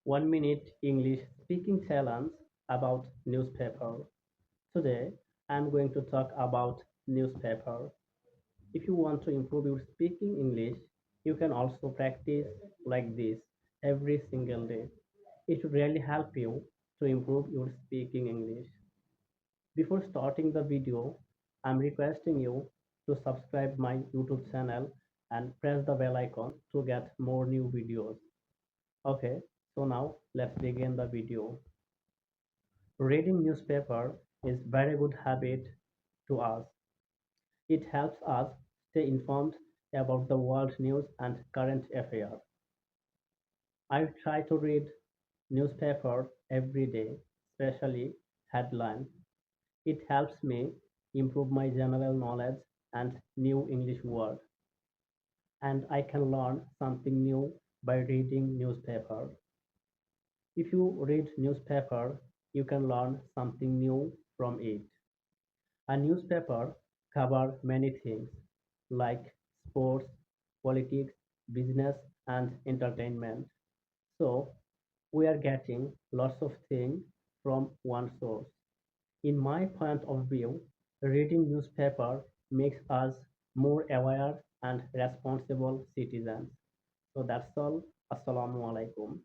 1 minute English speaking challenge about newspaper. Today I'm going to talk about newspaper. If you want to improve your speaking English, you can also practice like this every single day. It will really help you to improve your speaking English. Before starting the video, I'm requesting you to subscribe my YouTube channel and press the bell icon to get more new videos. Okay, so now let's begin the video. Reading newspaper is very good habit to us. It helps us stay informed about the world news and current affairs. I try to read newspaper every day, especially headlines. It helps me improve my general knowledge and new English words, and I can learn something new by reading newspaper. If you read newspaper, you can learn something new from it. A newspaper covers many things like sports, politics, business, and entertainment. So we are getting lots of things from one source. In my point of view, reading newspaper makes us more aware and responsible citizens. So that's all. Assalamu alaikum.